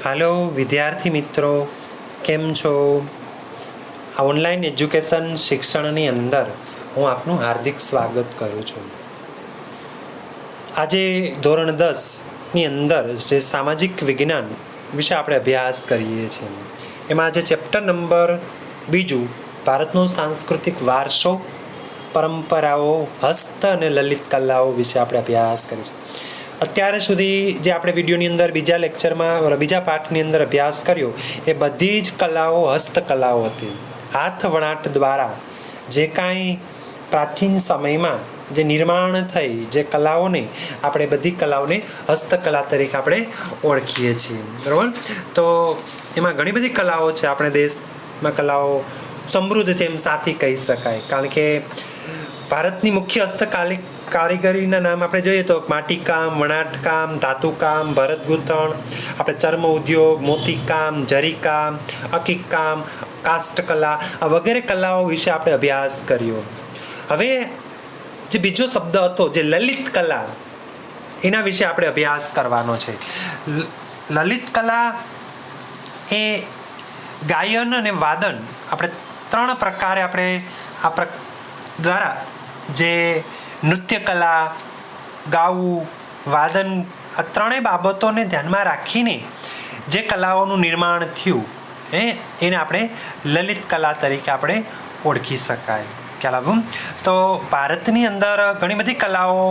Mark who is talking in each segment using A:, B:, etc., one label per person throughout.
A: હાલો વિદ્યાર્થી મિત્રો, કેમ છો? આ ઓનલાઈન એજ્યુકેશન શિક્ષણની અંદર હું આપનું હાર્દિક સ્વાગત કરું છું. આજે ધોરણ 10ની અંદર જે સામાજિક વિજ્ઞાન વિશે આપણે અભ્યાસ કરીએ છીએ, એમાં આજે ચેપ્ટર નંબર 2 ભારતનો સાંસ્કૃતિક વારસો, પરંપરાઓ, હસ્ત અને લલિત કલાઓ વિશે આપણે અભ્યાસ કરીએ છીએ. અત્યાર સુધી જે આપણે વિડીયોની અંદર બીજા લેક્ચરમાં બીજા પાઠની અંદર અભ્યાસ કર્યો એ બધી જ કલાઓ હસ્તકલાઓ હતી. હાથ વણાટ દ્વારા જે કાંઈ પ્રાચીન સમયમાં જે નિર્માણ થઈ જે કલાઓને આપણે બધી કલાઓને હસ્તકલા તરીકે આપણે ઓળખીએ છીએ, બરાબર. તો એમાં ઘણી બધી કલાઓ છે. આપણે દેશમાં કલાઓ સમૃદ્ધ છે એમ સાથી કહી શકાય, કારણ કે ભારતની મુખ્ય કારીગરીના નામ આપણે જોઈએ તો માટીકામ, વણાટકામ, ધાતુકામ, ભરતગૂંથણ, આપણે ચર્મ ઉદ્યોગ, મોતીકામ, જરીકામ, અકીકામ, કાષ્ઠકલા, આ વગેરે કલાઓ વિશે આપણે અભ્યાસ કર્યો. હવે જે બીજો શબ્દ હતો જે લલિત કલા, એના વિશે આપણે અભ્યાસ કરવાનો છે. લલિત કલા એ ગાયન અને વાદન, આપણે 3 પ્રકારે આપણે આ દ્વારા જે નૃત્ય કલા, ગાવું, વાદન, આ 3 બાબતોને ધ્યાનમાં રાખીને જે કલાઓનું નિર્માણ થયું એને આપણે લલિત કલા તરીકે આપણે ઓળખી શકાય. ખ્યાલ આવ્યું? તો ભારતની અંદર ઘણી બધી કલાઓ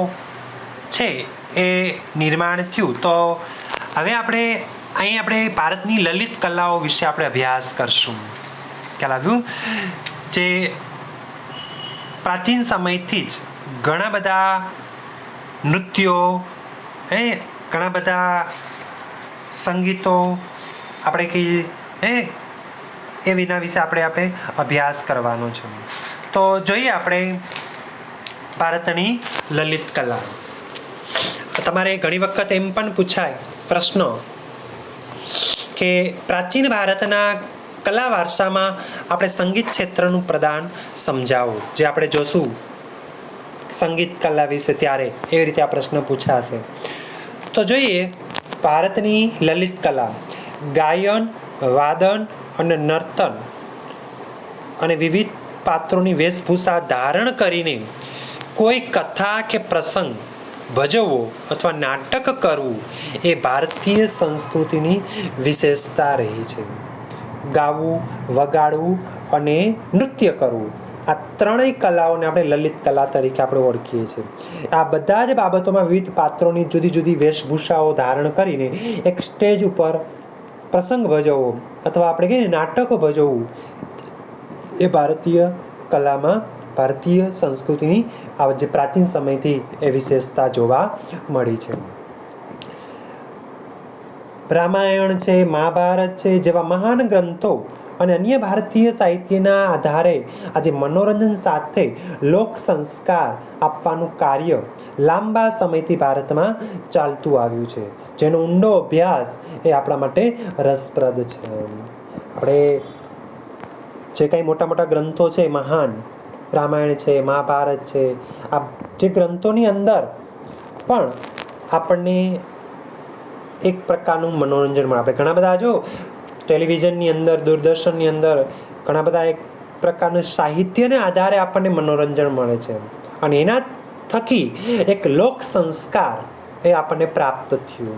A: છે એ નિર્માણ થયું. તો હવે આપણે ભારતની લલિત કલાઓ વિશે આપણે અભ્યાસ કરશું. ખ્યાલ આવ્યું? જે પ્રાચીન સમયથી જ ઘણા બધા નૃત્યો, ઘણા બધા સંગીતો આપણે કહીએ એના વિશે આપણે અભ્યાસ કરવાનો છે. તો જોઈએ આપણે ભારતની લલિત કલા. તમારે ઘણી વખત એમ પણ પૂછાય પ્રશ્ન કે પ્રાચીન ભારતના કલા વારસામાં આપણે સંગીત ક્ષેત્રનું પ્રદાન સમજાવો. જે આપણે જોશું સંગીત કલા વિશે ત્યારે એવી રીતે આ પ્રશ્ન પૂછાશે. તો જોઈએ ભારતની લલિત કલા ગાયન, વાદન અને નર્તન અને વિવિધ પાત્રોની વેશભૂષા ધારણ કરીને કોઈ કથા કે પ્રસંગ ભજવવો અથવા નાટક કરવું એ ભારતીય સંસ્કૃતિની વિશેષતા રહી છે. ગાવું, વગાડવું અને નૃત્ય કરવું, આ 3 કલાઓને આપણે લલિત કલા તરીકે આપણે ઓળખીએ છીએ. આ બધા જ બાબતોમાં વિવિધ પાત્રોની જુદી જુદી વેશભૂષાઓ ધારણ કરીને એક સ્ટેજ ઉપર પ્રસંગ ભજવવો અથવા આપણે કહીએ નાટક ભજવવું એ ભારતીય કલામાં, ભારતીય સંસ્કૃતિની આ જે પ્રાચીન સમયથી એ વિશેષતા જોવા મળી છે. રામાયણ છે, મહાભારત છે જેવા મહાન ગ્રંથો અને અન્ય ભારતીય સાહિત્યના આધારે આજે મનોરંજન સાથે લોક સંસ્કાર આપવાનું કાર્ય લાંબા સમયથી ભારતમાં ચાલતું આવ્યું છે, જેનો ઊંડો અભ્યાસ એ આપણા માટે રસપ્રદ છે. આપણે જે કંઈ મોટા મોટા ગ્રંથો છે, મહાન રામાયણ છે, મહાભારત છે, આ જે ગ્રંથોની અંદર પણ આપણને એક પ્રકારનું મનોરંજન મળે. આપણે ઘણા બધા જો ટેલિવિઝનની અંદર, દૂરદર્શનની અંદર ઘણા બધા એક પ્રકારનું સાહિત્યને આધારે આપણને મનોરંજન મળે છે અને એના થકી એક લોક સંસ્કાર એ આપણને પ્રાપ્ત થયું.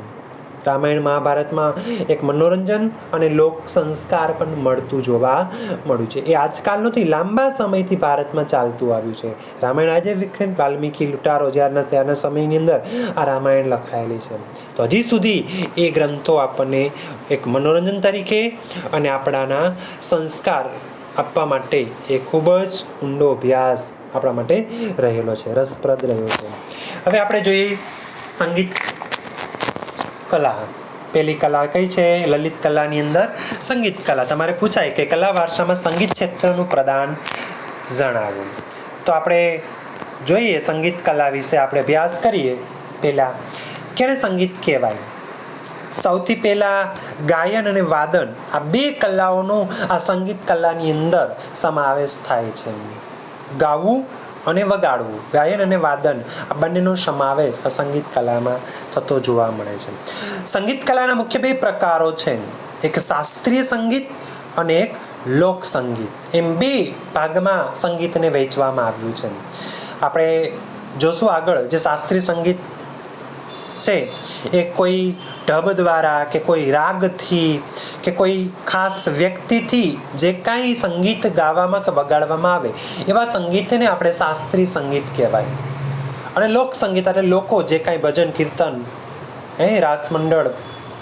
A: રામાયણ મહાભારતમાં એક મનોરંજન અને લોક સંસ્કાર પણ મળતું જોવા મળ્યું છે. એ આજકાલ નથી, લાંબા સમયથી ભારતમાં ચાલતું આવ્યું છે. રામાયણ આજે વિખ્યાત વાલ્મીકી લૂંટારો ત્યારના સમયની અંદર આ રામાયણ લખાયેલી છે. તો હજી સુધી એ ગ્રંથો આપણને એક મનોરંજન તરીકે અને આપણાના સંસ્કાર આપવા માટે એ ખૂબ જ ઊંડો અભ્યાસ આપણા માટે રહેલો છે, રસપ્રદ રહ્યો છે. હવે આપણે જોઈએ સંગીત કલા. પહેલી કલા કઈ છે? લલિત કલાની અંદર સંગીત કલા. તમારે પૂછાય કે કલા વારસામાં સંગીત ક્ષેત્રનું પ્રદાન જણાવો. તો આપણે જોઈએ સંગીત કલા વિશે આપણે અભ્યાસ કરીએ. પહેલા કેને સંગીત કહેવાય? સૌથી પહેલા ગાયન અને વાદન, આ 2 કલાઓનો આ સંગીત કલાની અંદર સમાવેશ થાય છે. ગાવું અને વગાડવું, ગાયન અને વાદન આ બંનેનો સમાવેશ આ સંગીત કલામાં થતો જોવા મળે છે. સંગીત કલાના મુખ્ય બે પ્રકારો છે, એક શાસ્ત્રીય સંગીત અને એક લોક સંગીત. એમ બે ભાગમાં સંગીતને વહેંચવામાં આવ્યું છે. આપણે જોશું આગળ જે શાસ્ત્રીય સંગીત છે એ કોઈ ઢબ દ્વારા કે કોઈ રાગથી કે કોઈ ખાસ વ્યક્તિથી જે કાંઈ સંગીત ગાવામાં કે વગાડવામાં આવે એવા સંગીતને આપણે શાસ્ત્રીય સંગીત કહેવાય. અને લોક સંગીત એટલે લોકો જે કાંઈ ભજન કીર્તન રાસમંડળ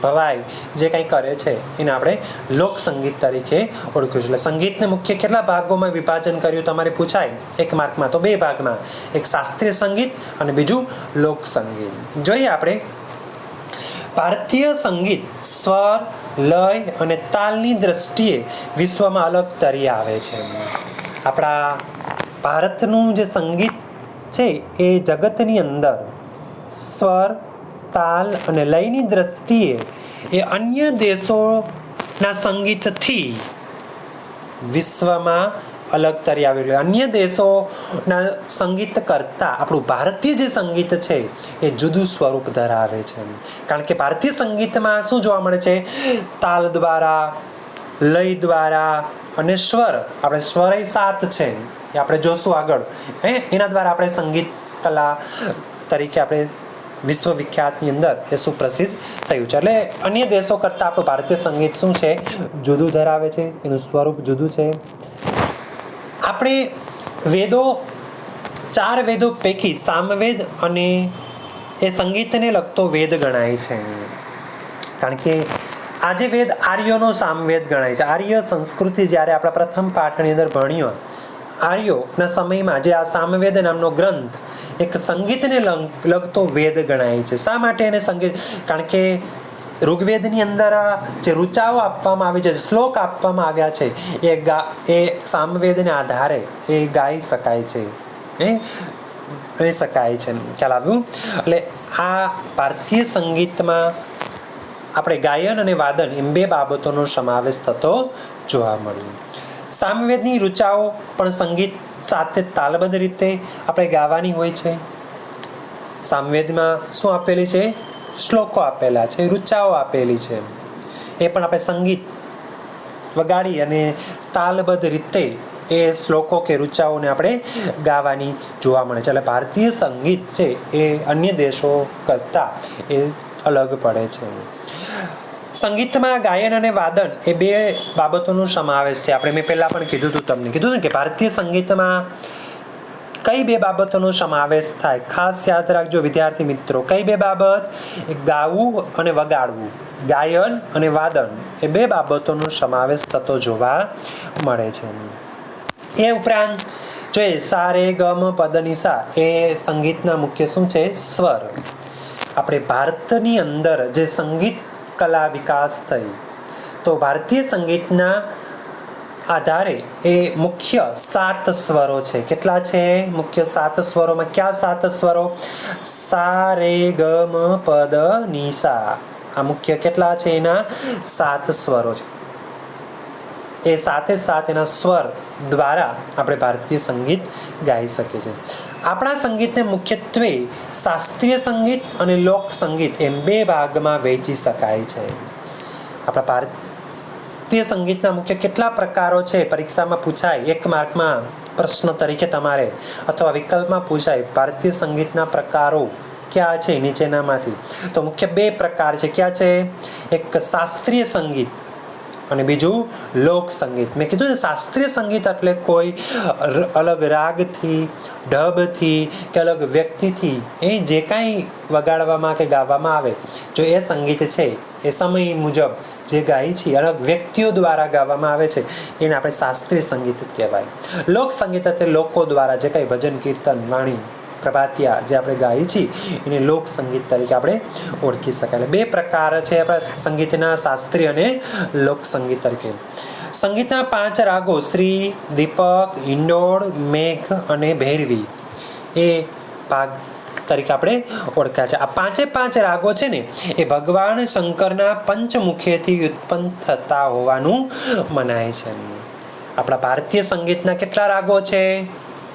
A: ભવાઈ જે કાંઈ કરે છે એને આપણે લોક સંગીત તરીકે ઓળખ્યું છે. એટલે સંગીતને મુખ્ય કેટલા ભાગોમાં વિભાજન કર્યું તમારે પૂછાય એક માર્કમાં, તો બે ભાગમાં, એક શાસ્ત્રીય સંગીત અને બીજું લોક સંગીત. જોઈએ આપણે ભારતીય સંગીત સ્વર, લય અને તાલની દ્રષ્ટિએ વિશ્વમાં અલગ તરી આવે છે. આપણા ભારતનું જે સંગીત છે એ જગતની અંદર સ્વર, તાલ અને લયની દ્રષ્ટિએ એ અન્ય દેશોના સંગીતથી વિશ્વમાં અલગ તરી આવેલું. અન્ય દેશોના સંગીત કરતાં આપણું ભારતીય જે સંગીત છે એ જુદું સ્વરૂપ ધરાવે છે. કારણ કે ભારતીય સંગીતમાં શું જોવા મળે છે, તાલ દ્વારા, લય દ્વારા અને સ્વર, આપણે સ્વર 7 છે એ આપણે જોશું આગળ, એના દ્વારા આપણે સંગીત કલા તરીકે આપણે વિશ્વવિખ્યાતની અંદર એ સુપ્રસિદ્ધ થયું છે. એટલે અન્ય દેશો કરતાં આપણું ભારતીય સંગીત શું છે, જુદું ધરાવે છે, એનું સ્વરૂપ જુદું છે. આપણે વેદો, 4 વેદો પૈકી સામવેદ અને એ સંગીતને લગતો વેદ ગણાય છે. કારણ કે આજે વેદ આર્યોનો સામવેદ ગણાય છે. આર્ય સંસ્કૃતિ જ્યારે આપણા પ્રથમ પાઠની અંદર ભણ્યો, આર્યોના સમયમાં જે આ સામવેદ નામનો ગ્રંથ એક સંગીતને લગતો વેદ ગણાય છે. શા માટે એને સંગીત? કારણ કે ઋગ્વેદની અંદર જે ઋચાઓ આપવામાં આવી છે, શ્લોક આપવામાં આવ્યા છે એ સામવેદને આધારે એ ગાઈ શકાય છે, એ શકાય છે. ખ્યાલ આવ્યું? એટલે આ ભારતીય સંગીતમાં આપણે ગાયન અને વાદન એમ બે બાબતોનો સમાવેશ થતો જોવા મળ્યો. સામવેદની ઋચાઓ પણ સંગીત સાથે તાલબદ્ધ રીતે આપણે ગાવાની હોય છે. સામવેદમાં શું આપેલી છે? શ્લોકો આપેલા છે, ઋચાઓ આપેલી છે. એ પણ આપણે સંગીત વગાડી અને તાલબદ્ધ રીતે એ શ્લોકો કે ઋચાઓને આપણે ગાવાની જોવા મળે છે. એટલે ભારતીય સંગીત છે એ અન્ય દેશો કરતાં એ અલગ પડે છે. સંગીતમાં ગાયન અને વાદન એ બે બાબતોનો સમાવેશ છે. આપણે મેં પહેલાં પણ તમને કીધું ને કે ભારતીય સંગીતમાં કઈ બે બાબતોનો સમાવેશ થાય, ખાસ યાદ રાખજો વિદ્યાર્થી મિત્રો. કઈ બે બાબત? ગાવું અને વગાડવું, ગાયન અને વાદન એ બે બાબતોનો સમાવેશ થતો જોવા મળે છે. એ ઉપરાંત જોઈએ સા રે ગ મ પ દ ની સા એ સંગીતના મુખ્ય શું છે? સ્વર. આપણે ભારતની અંદર જે સંગીત કલા વિકાસ થઈ તો ભારતીય સંગીતના આધારે એ મુખ્ય 7 સ્વરો છે. કેટલા છે? મુખ્ય 7 સ્વરોમાં કયા 7 સ્વરો? સા રે ગ મ પ દ ની સા. આ મુખ્ય કેટલા છે? એના 7 સ્વરો છે. એ સાથે એના સ્વર દ્વારા આપણે ભારતીય સંગીત ગાઈ શકીએ છીએ. આપણા સંગીતને મુખ્યત્વે શાસ્ત્રીય સંગીત અને લોક સંગીત એમ બે ભાગમાં વહેંચી શકાય છે. આપણા ભારતીય સંગીતના મુખ્ય કેટલા પ્રકારો છે? પરીક્ષામાં પૂછાય, 1 માર્કમાં પ્રશ્ન તરીકે તમારે અથવા વિકલ્પમાં પૂછાય ભારતીય સંગીતના પ્રકારો ક્યાં છે નીચેનામાંથી. તો મુખ્ય 2 પ્રકાર છે. ક્યાં છે? એક શાસ્ત્રીય સંગીત અને બીજું લોક સંગીત. મેં કીધું ને શાસ્ત્રીય સંગીત એટલે કોઈ અલગ રાગથી, ઢબથી કે અલગ વ્યક્તિથી એ જે કાંઈ વગાડવામાં કે ગાવામાં આવે, જો એ સંગીત છે એ સમય મુજબ જે ગાય છે અલગ વ્યક્તિઓ દ્વારા ગાવામાં આવે છે એને આપણે શાસ્ત્રીય સંગીત કહેવાય. લોક સંગીત એટલે લોકો દ્વારા જે કાંઈ ભજન કીર્તન વાણી પ્રભાતિયા જે આપણે ગાઈએ છીએ એને લોક સંગીત તરીકે આપણે ઓળખી શકાય. એટલે 2 પ્રકાર છે આપણા સંગીતના, શાસ્ત્રીય અને લોક સંગીત તરીકે. સંગીતના 5 રાગો શ્રી, દીપક, હિંડોળ, મેઘ અને ભૈરવી એ ભાગ તરીકે આપણે ઓળખ્યા છે. આ 5 રાગો છે ને એ ભગવાન શંકરના પંચમુખેથી ઉત્પન્ન થતા હોવાનું મનાય છે. આપણા ભારતીય સંગીતના કેટલા રાગો છે?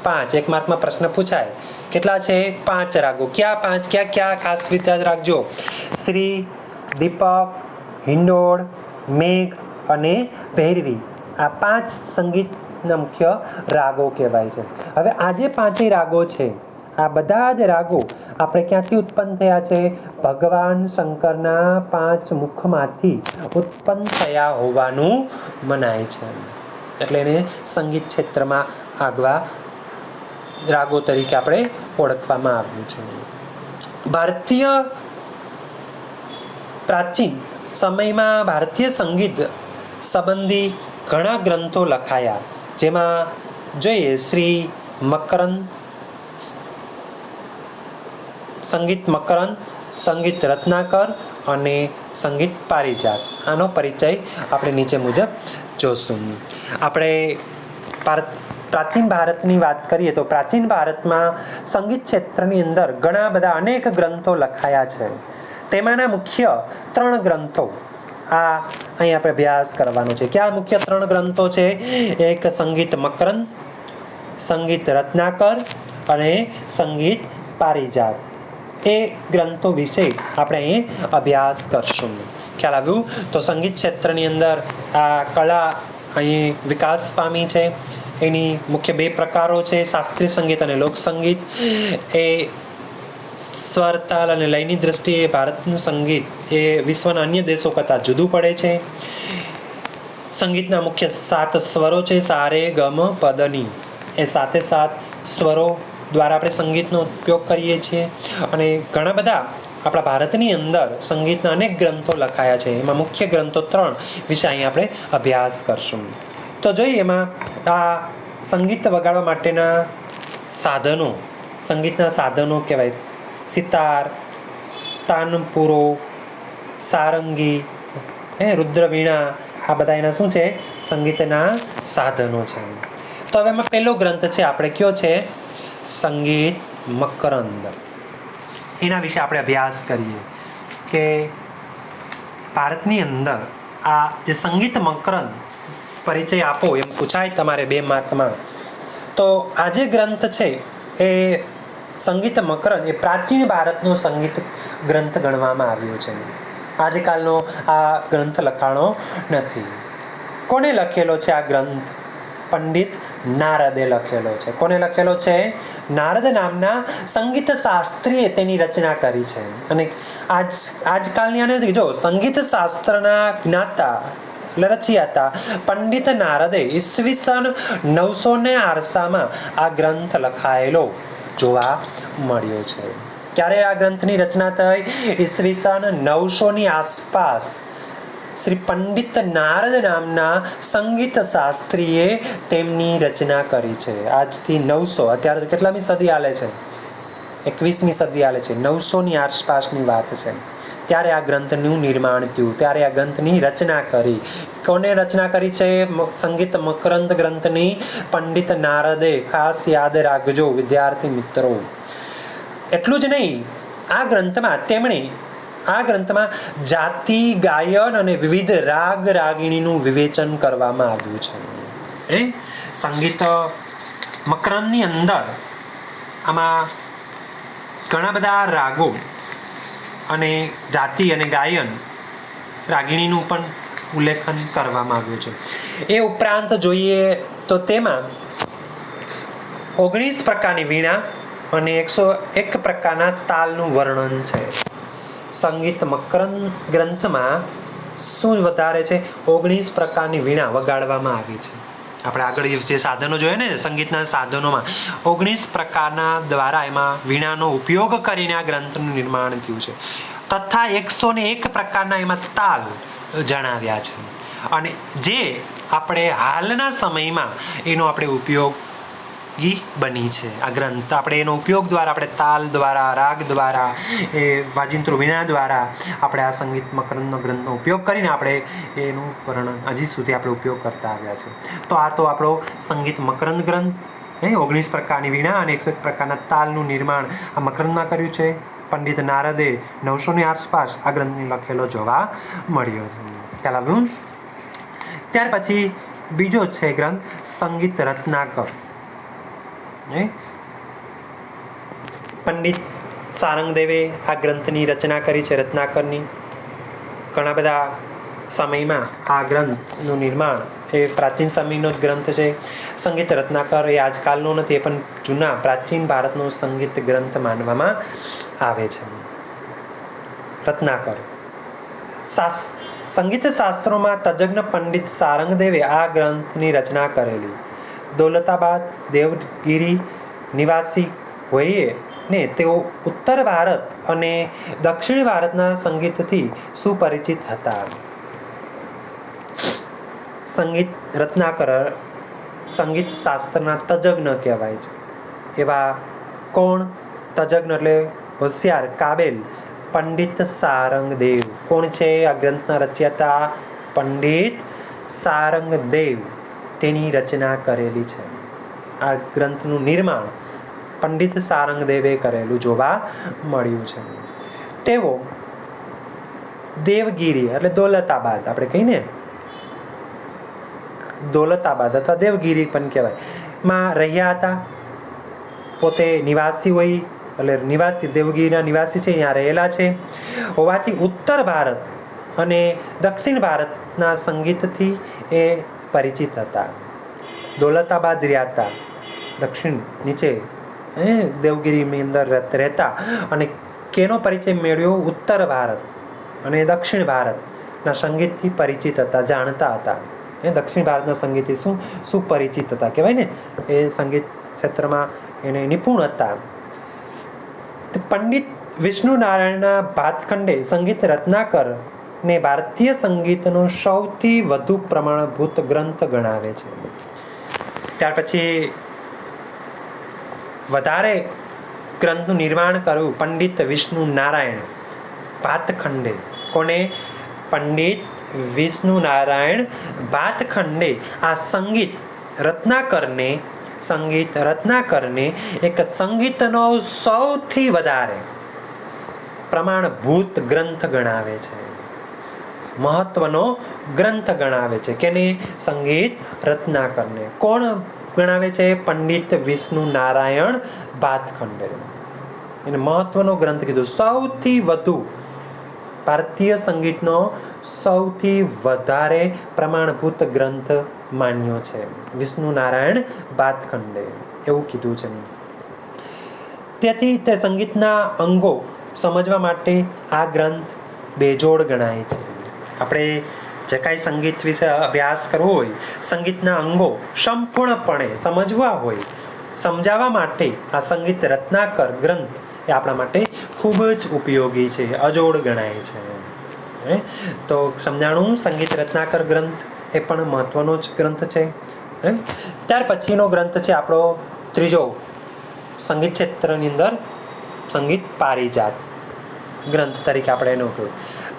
A: 5 એક માર્કમાં પ્રશ્ન પૂછાય. કેટલા છે? 5 રાગો. ક્યાં 5? ક્યાં ખાસ રીતે યાદ રાખજો. શ્રી, દીપક, હિંડોળ, મેઘ અને ભૈરવી, આ 5 સંગીતના મુખ્ય રાગો કહેવાય છે. હવે આ જે 5 રાગો છે, આ બધા જ રાગો આપણે ક્યાંથી ઉત્પન્ન થયા છે? ભગવાન શંકરના 5 મુખમાંથી ઉત્પન્ન થયા હોવાનું મનાય છે. એટલે એને સંગીત ક્ષેત્રમાં આગવા રાગો તરીકે આપણે ઓળખવામાં આવ્યું છે. ભારતીય પ્રાચીન સમયમાં ભારતીય સંગીત સંબંધી ઘણા ગ્રંથો લખાયા. જેમાં જોઈએ શ્રી મકરંદ, સંગીત મકરંદ, સંગીત રત્નાકર અને સંગીત પારિજાત. આનો પરિચય આપણે નીચે મુજબ જોશું. આપણે પ્રાચીન ભારતની વાત કરીએ તો પ્રાચીન ભારતમાં સંગીત ક્ષેત્રની અંદર ઘણા બધા અનેક ગ્રંથો લખાયા છે. તેમાંના મુખ્ય 3 ગ્રંથો આ અહીં આપણે અભ્યાસ કરવાનો છે. કયા મુખ્ય 3 ગ્રંથો છે? એક સંગીત મકરંદ, સંગીત રત્નાકર અને સંગીત પારિજાત. એ ગ્રંથો વિશે આપણે અહીં અભ્યાસ કરશું. ખ્યાલ આવ્યું? તો સંગીત ક્ષેત્રની અંદર આ કળા અહીં વિકાસ પામી છે. એની મુખ્ય 2 પ્રકારો છે, શાસ્ત્રીય સંગીત અને લોકસંગીત. એ સ્વર, તાલ અને લયની દ્રષ્ટિએ ભારતનું સંગીત એ વિશ્વના અન્ય દેશો કરતાં જુદું પડે છે. સંગીતના મુખ્ય 7 સ્વરો છે, સા રે ગ મ પ દ ની. એ 7 સ્વરો દ્વારા આપણે સંગીતનો ઉપયોગ કરીએ છીએ. અને ઘણા બધા આપણા ભારતની અંદર સંગીતના અનેક ગ્રંથો લખાયા છે. એમાં મુખ્ય ગ્રંથો 3 વિશે અહીં આપણે અભ્યાસ કરશું. તો જોઈએ એમાં આ સંગીત વગાડવા માટેના સાધનો, સંગીતના સાધનો કહેવાય. સિતાર, તાનપુરો, સારંગી, રુદ્રવીણા, આ બધા એના શું છે? સંગીતના સાધનો છે. તો હવે એમાં પહેલો ગ્રંથ છે આપણે કયો છે? સંગીત મકરંદ. એના વિશે આપણે અભ્યાસ કરીએ કે ભારતની અંદર આ જે સંગીત મકરંદ પરિચય આપો એમ પૂછાય તમારે 2 માર્કમાં. તો આ જે ગ્રંથ છે એ સંગીત મકરંદ એ પ્રાચીન ભારતનો સંગીત ગ્રંથ ગણવામાં આવ્યો છે. આદિકાલનો આ ગ્રંથ લખાણો નથી. કોને લખેલો છે આ ગ્રંથ? પંડિત નારદે લખેલો છે. કોને લખેલો છે? નારદ નામના સંગીત શાસ્ત્રીએ તેની રચના કરી છે. અને આજકાલની આને જો સંગીત શાસ્ત્રના જ્ઞાતા એટલે રચિયાતા પંડિત નારદે ઈસવીસન 900 આ ગ્રંથ લખાયેલો જોવા મળ્યો છે. ક્યારે આ ગ્રંથની રચના થઈ? ઈસવીસન 900 આસપાસ શ્રી પંડિત નારદ નામના સંગીત શાસ્ત્રીએ તેમની રચના કરી છે. આજથી 900, અત્યારે તો કેટલામી સદી હાલે છે? 21મી સદી હાલે છે. 900ની આસપાસની વાત છે. ત્યારે આ ગ્રંથનું નિર્માણ થયું, ત્યારે આ ગ્રંથની રચના કરી. કોને રચના કરી છે સંગીત મકરંદ ગ્રંથની? પંડિત નારદે. ખાસ યાદ રાખજો વિદ્યાર્થી મિત્રો. એટલું જ નહીં, આ ગ્રંથમાં જાતિ, ગાયન અને વિવિધ રાગ રાગિણીનું વિવેચન કરવામાં આવ્યું છે. સંગીત મકરંદની અંદર આમાં ઘણા બધા રાગો અને જાતિ અને ગાયન રાગિણીનું પણ ઉલ્લેખન કરવામાં આવ્યું છે. એ ઉપરાંત જોઈએ તો તેમાં 19 પ્રકારની વીણા અને 101 પ્રકારના તાલનું વર્ણન છે. સંગીત મકરંદ ગ્રંથમાં શું વધારે છે? 19 પ્રકારની વીણા વગાડવામાં આવી છે. આપણે આગળ જે સાધનો જોઈએ ને સંગીતના સાધનોમાં 19 પ્રકારના દ્વારા એમાં વીણાનો ઉપયોગ કરીને આ ગ્રંથનું નિર્માણ થયું છે. તથા 101 પ્રકારના એમાં તાલ જણાવ્યા છે. અને જે આપણે હાલના સમયમાં એનો આપણે ઉપયોગી બની છે. આ ગ્રંથ આપણે એનો ઉપયોગ દ્વારા આપણે તાલ દ્વારા, રાગ દ્વારા, એ વાજિંત્રો વીણા દ્વારા આપણે આ સંગીત મકરંદનો ગ્રંથનો ઉપયોગ કરીને આપણે એનું વર્ણન હજી સુધી આપણે ઉપયોગ કરતા આવ્યા છે. તો આ તો આપણો સંગીત મકરંદ ગ્રંથ 19 પ્રકારની વીણા અને 101 પ્રકારના તાલનું નિર્માણ આ મકરંદમાં કર્યું છે. પંડિત નારદે 900ની આસપાસ આ ગ્રંથને લખેલો જોવા મળ્યો છે. ખ્યાલ આવ્યું? ત્યાર પછી બીજો છે ગ્રંથ સંગીત રત્નાકર. પંડિત સારંગદેવે આ ગ્રંથની રચના કરી છે, રત્નાકરની. ઘણા બધા સમયમાં આ ગ્રંથનું નિર્માણ, એ પ્રાચીન સમયનો જ ગ્રંથ છે. સંગીત રત્નાકર એ આજકાલનો નથી, એ પણ જૂના પ્રાચીન ભારતનો સંગીત ગ્રંથ માનવામાં આવે છે. રત્નાકર સંગીત શાસ્ત્રોમાં તજજ્ઞ પંડિત સારંગદેવે આ ગ્રંથની રચના કરેલી. દૌલતાબાદ દેવગીરી નિવાસી હોઈએ ને તેઓ ઉત્તર ભારત અને દક્ષિણ ભારતના સંગીતથી સુપરિચિત હતા. સંગીત રત્નાકર સંગીત શાસ્ત્રના તજજ્ઞ કહેવાય છે. એવા કોણ તજજ્ઞ એટલે હોશિયાર, કાબેલ પંડિત સારંગદેવ. કોણ છે આ ગ્રંથના રચયિતા? પંડિત સારંગદેવ. તેની રચના કરેલી છે. આ ગ્રંથનું નિર્માણ પંડિત સારંગદેવે કરેલું જોવા મળ્યું છે. તેઓ દેવગીરી એટલે દૌલતાબાદ, આપણે કહીને દૌલતાબાદ અથવા દેવગીરી પણ કહેવાય, માં રહ્યા હતા. પોતે નિવાસી હોય એટલે નિવાસી, દેવગીરીના નિવાસી છે, અહીંયા રહેલા છે હોવાથી ઉત્તર ભારત અને દક્ષિણ ભારતના સંગીતથી એ પરિચિત હતા. દૌલતાબાદ રહ્યા હતા, દક્ષિણ નીચે દેવગીરીની અંદર રહેતા, અને કેનો પરિચય મેળવ્યો? ઉત્તર ભારત અને દક્ષિણ ભારતના સંગીતથી પરિચિત હતા, જાણતા હતા. દક્ષિણ ભારતના સંગીતથી સુપરિચિત હતા કહેવાય ને, એ સંગીત ક્ષેત્રમાં એને નિપુણ હતા. પંડિત વિષ્ણુ નારાયણના ભાતખંડે સંગીત રત્નાકર ને ભારતીય સંગીતનો સૌથી વધુ પ્રમાણભૂત ગ્રંથ ગણાવે છે. ત્યાર પછી વધારે ગ્રંથનું નિર્માણ કર્યું પંડિત વિષ્ણુ નારાયણ ભાતખંડે. કોને? પંડિત વિષ્ણુ નારાયણ ભાતખંડે આ સંગીત રત્નાકરને એક સંગીતનો સૌથી વધારે પ્રમાણભૂત ગ્રંથ ગણાવે છે, મહત્વનો ગ્રંથ ગણાવે છે. કેને? સંગીત રત્નાકરને. કોણ ગણાવે છે? પંડિત વિષ્ણુ નારાયણ ભાતખંડે. એને મહત્વનો ગ્રંથ કીધું. સૌથી વધુ ભારતીય સંગીતનો સૌથી વધારે પ્રમાણભૂત ગ્રંથ માન્યો છે વિષ્ણુ નારાયણ ભાતખંડે, એવું કીધું છે. તેથી તે સંગીતના અંગો સમજવા માટે આ ગ્રંથ બેજોડ ગણાય છે. આપણે જે કાંઈ સંગીત વિશે અભ્યાસ કરવો હોય, સંગીતના અંગો સંપૂર્ણપણે સમજવા હોય, સમજાવવા માટે આ સંગીત રત્નાકર ગ્રંથ એ આપણા માટે ખૂબ જ ઉપયોગી છે, અજોડ ગણાય છે. તો સમજાણું, સંગીત રત્નાકર ગ્રંથ એ પણ મહત્વનો જ ગ્રંથ છે. ત્યાર પછીનો ગ્રંથ છે આપણો ત્રીજો સંગીત ક્ષેત્રની અંદર, સંગીત પારિજાત ગ્રંથ તરીકે આપણે એનું કહ્યું.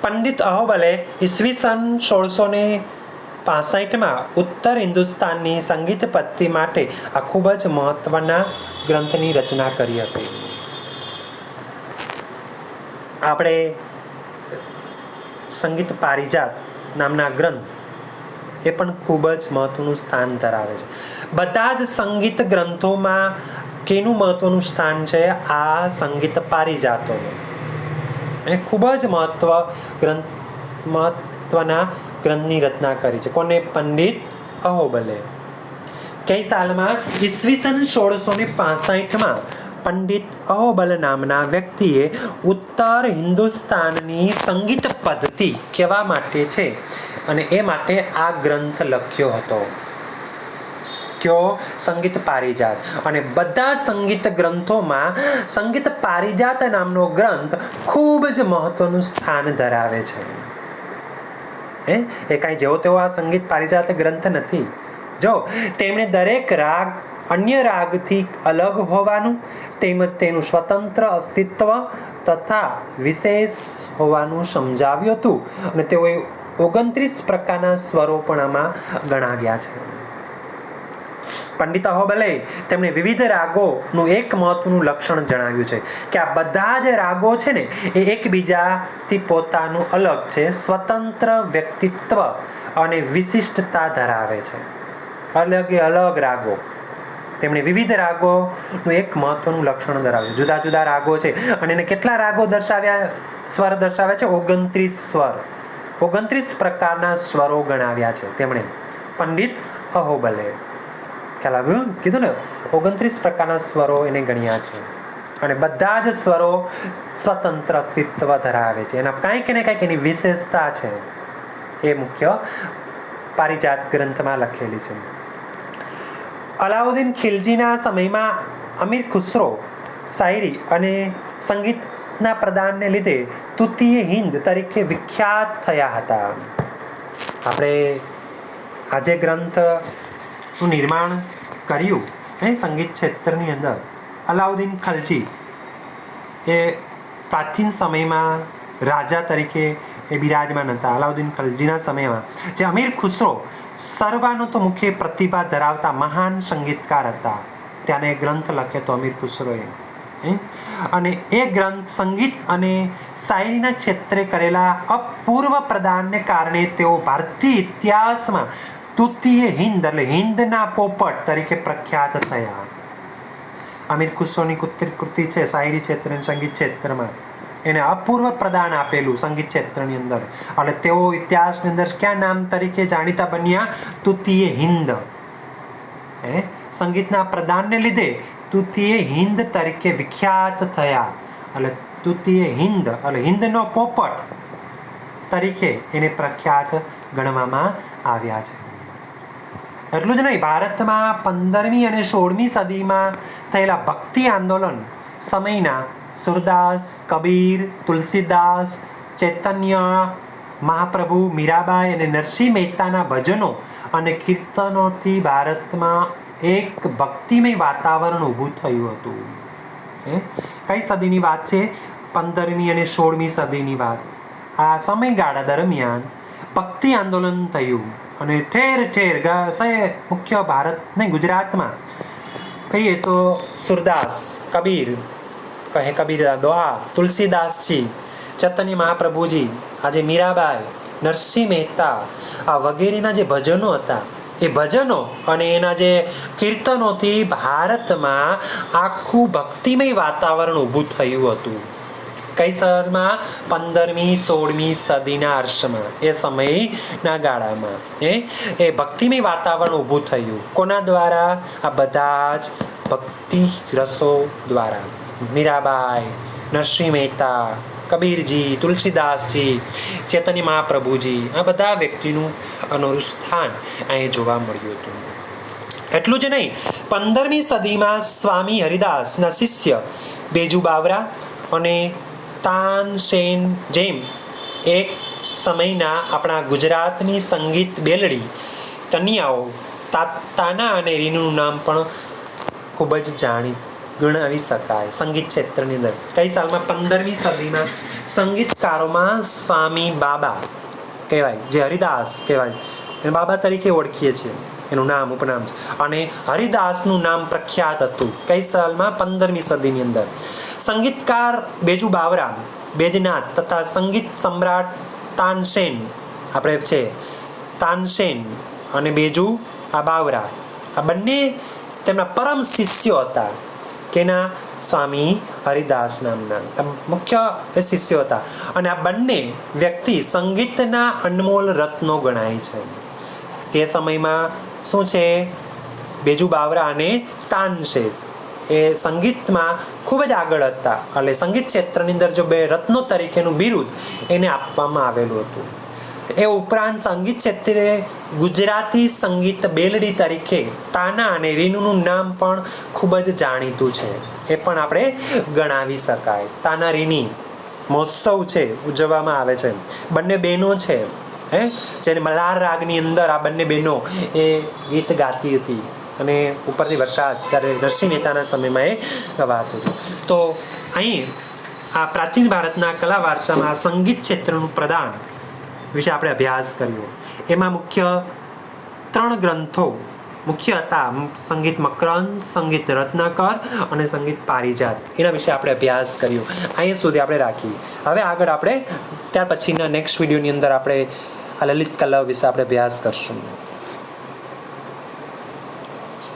A: પંડિત અહોબલે ઈસવીસન 1665માં ઉત્તર હિન્દુસ્તાનની સંગીત પદ્ધતિ માટે આ ખૂબ જ મહત્વના ગ્રંથની રચના કરી હતી. આપણે સંગીત પારિજાત નામના ગ્રંથ એ પણ ખૂબ જ મહત્વનું સ્થાન ધરાવે છે. બધા જ સંગીત ગ્રંથોમાં કેનું મહત્વનું સ્થાન છે? આ સંગીત પારિજાતોનું. એ ખૂબ જ મહત્વના ગ્રંથની રચના કરી છે. કોને? પંડિત અહોબલે. કઈ સાલમાં? ઈસવીસન 1665માં પંડિત અહોબલ નામના વ્યક્તિએ ઉત્તર હિન્દુસ્તાનની સંગીત પદ્ધતિ કહેવા માટે છે અને એ માટે આ ગ્રંથ લખ્યો હતો. કયો? સંગીત પારિજાત. અને બધા સંગીત ગ્રંથોમાં સંગીત પારિજાત નામનો ગ્રંથ ખૂબ જ મહત્વનું સ્થાન ધરાવે છે. એ કાંઈ જેવો તેવો આ સંગીત પારિજાત ગ્રંથ નથી. જો તેમણે દરેક રાગ અન્ય રાગથી અલગ હોવાનું, તેમજ તેનું સ્વતંત્ર અસ્તિત્વ તથા વિશેષ હોવાનું સમજાવ્યું હતું, અને તેઓએ 29 પ્રકારના સ્વરો પણ આમાં ગણાવ્યા છે. પંડિત અહોબલે તેમણે વિવિધ રાગોનું એક મહત્વનું લક્ષણ જણાવ્યું છે કે આ બધા જ રાગો છે ને એ એકબીજાથી પોતાનું અલગ છે, સ્વતંત્ર વ્યક્તિત્વ અને વિશિષ્ટતા ધરાવે છે. અલગ રાગો તેમણે વિવિધ રાગોનું એક મહત્વનું લક્ષણ ધરાવે છે. જુદા જુદા રાગો છે અને એને કેટલા રાગો સ્વર દર્શાવ્યા છે? 29 સ્વર, 29 પ્રકારના સ્વરો ગણાવ્યા છે તેમણે, પંડિત અહોબલે. ખ્યાલ આવ્યું? કીધું ને, 29 પ્રકારના સ્વરો એને ગણ્યા છે અને બધા જ સ્વરો સ્વતંત્ર અસ્તિત્વ ધરાવે છે. એના કંઈક ને કંઈક એની વિશેષતા છે. એ મુખ્ય પારિજાત ગ્રંથમાં લખેલી છે. અલાઉદ્દીન ખિલજીના સમયમાં અમીર ખુસરો શાયરી અને સંગીતના પ્રદાનને લીધે તૃતીય હિન્દ તરીકે વિખ્યાત થયા હતા. આપણે આજે ગ્રંથનું નિર્માણ કર્યું એ સંગીત ક્ષેત્રની અંદર અલાઉદ્દીન ખલજી એ પ્રાચીન સમયમાં રાજા તરીકે એ બિરાજમાન હતા. અલાઉદ્દીન ખલજીના સમયમાં જે અમીર ખુસરો સર્વાનુતોમુખી પ્રતિભા ધરાવતા મહાન સંગીતકાર હતા. ત્યાંને ગ્રંથ લખ્યો હતો અમીર ખુસરોએ. અને એ ગ્રંથ સંગીત અને શાયરીના ક્ષેત્રે કરેલા અપૂર્વ પ્રદાનને કારણે તેઓ ભારતીય ઇતિહાસમાં તૃતીય હિન્દ એટલે હિન્દના પોપટ તરીકે પ્રખ્યાત થયા. અમીર ખુસરોની કૃતિ છે શાયરી ક્ષેત્ર અને સંગીત ક્ષેત્રમાં, એને અપૂર્વ પ્રદાન આપેલું સંગીત ક્ષેત્રની અંદર, એટલે તેઓ ઇતિહાસની અંદર ક્યાં નામ તરીકે જાણીતા બન્યા? તૃતીય હિન્દ. સંગીતના પ્રદાનને લીધે તૃતીય હિન્દ તરીકે વિખ્યાત થયા. એટલે તૃતીય હિન્દ એટલે હિન્દનો પોપટ તરીકે એને પ્રખ્યાત ગણવામાં આવ્યા છે. એટલું જ નહીં, ભારતમાં 15મી અને 16મી સદીમાં થયેલા ભક્તિ આંદોલન સમયના સુરદાસ, કબીર, તુલસીદાસ, ચૈતન્ય મહાપ્રભુ, મીરાબાઈ અને નરસિંહ મહેતાના ભજનો અને કીર્તનોથી ભારતમાં એક ભક્તિમય વાતાવરણ ઊભું થયું હતું. કઈ સદીની વાત છે? 15મી અને 16મી સદીની વાત. આ સમયગાળા દરમિયાન ભક્તિ આંદોલન થયું અને ઠેર ઠેર મુખ્ય ભારત નહીં ગુજરાતમાં કહીએ તો સુરદાસ, કબીર કહે કબીરના દોહા, તુલસીદાસજી, ચૈતન્ય મહાપ્રભુજી, આજે મીરાબાઈ, નરસિંહ મહેતા, આ વગેરેના જે ભજનો હતા એ ભજનો અને એના જે કીર્તનોથી ભારતમાં આખું ભક્તિમય વાતાવરણ ઊભું થયું હતું. કઈ શહેરમાં? 15મી 16મી સદીના અર્શમાં, એ સમયના ગાળામાં એ ભક્તિમય વાતાવરણ ઊભું થયું. કોના દ્વારા? આ બધા જ ભક્તિ રસો દ્વારા. મીરાબાઈ, નરસિંહ મહેતા, કબીરજી, તુલસીદાસજી, ચૈતન્ય મહાપ્રભુજી, આ બધા વ્યક્તિનું અનોરું સ્થાન અહીં જોવા મળ્યું હતું. એટલું જ નહીં, 15મી સદીમાં સ્વામી હરિદાસના શિષ્ય બેજુ બાવરા અને તાનસેન જેમ એક સમયના આપણા ગુજરાતની સંગીત બેલડી કન્યાઓ તાના અને રીનુનું નામ પણ ખૂબ જ ગણાવી શકાય સંગીત ક્ષેત્રની અંદર. કઈ સાલમાં? 15મી સદીમાં સંગીતકારોમાં સ્વામી બાબા કહેવાય, જે હરિદાસ કહેવાય, એને બાબા તરીકે ઓળખીએ છીએ, એનું નામ ઉપનામ છે. અને હરિદાસનું નામ પ્રખ્યાત હતું. કઈ સાલમાં? 15મી સદીની અંદર. સંગીતકાર બેજુ બાવરા, બેજનાથ તથા સંગીત સમ્રાટ તાનસેન, આપણે છે તાનસેન અને બેજુ બાવરા, આ બંને તેમના પરમ શિષ્યો હતા. કેના? સ્વામી હરિદાસ નામના મુખ્ય શિષ્યો હતા. અને આ બંને વ્યક્તિ સંગીતના અનમોલ રત્નો ગણાય છે. તે સમયમાં શું છે? બેજુ બાવરા અને તાનસેન એ સંગીતમાં ખૂબ જ આગળ હતા. એટલે સંગીત ક્ષેત્રની અંદર જો બે રત્નો તરીકેનું બિરુદ એને આપવામાં આવેલું હતું. એ ઉપરાંત સંગીત ક્ષેત્રે ગુજરાતી સંગીત બેલડી તરીકે તાના અને રીનુનું નામ પણ ખૂબ જ જાણીતું છે. એ પણ આપણે ગણાવી શકાય. તાના રીની મહોત્સવ છે, ઉજવવામાં આવે છે. બંને બહેનો છે જેને મલ્હાર રાગની અંદર આ બંને બહેનો એ ગીત ગાતી હતી અને ઉપરથી વરસાદ જ્યારે નરસિંહ મહેતાના સમયમાં એ ગવાતું હતું. તો અહીં આ પ્રાચીન ભારતના કલા વારસામાં સંગીત ક્ષેત્રનું પ્રદાન વિશે આપણે અભ્યાસ કર્યો. એમાં મુખ્ય 3 ગ્રંથો મુખ્ય હતા: સંગીત મકરંદ, સંગીત રત્નાકર અને સંગીત પારિજાત. એના વિશે આપણે અભ્યાસ કર્યો. અહીં સુધી આપણે રાખીએ. હવે આગળ આપણે ત્યાર પછીના નેક્સ્ટ વિડીયોની અંદર આપણે આ લલિત કલા વિશે આપણે અભ્યાસ કરશું.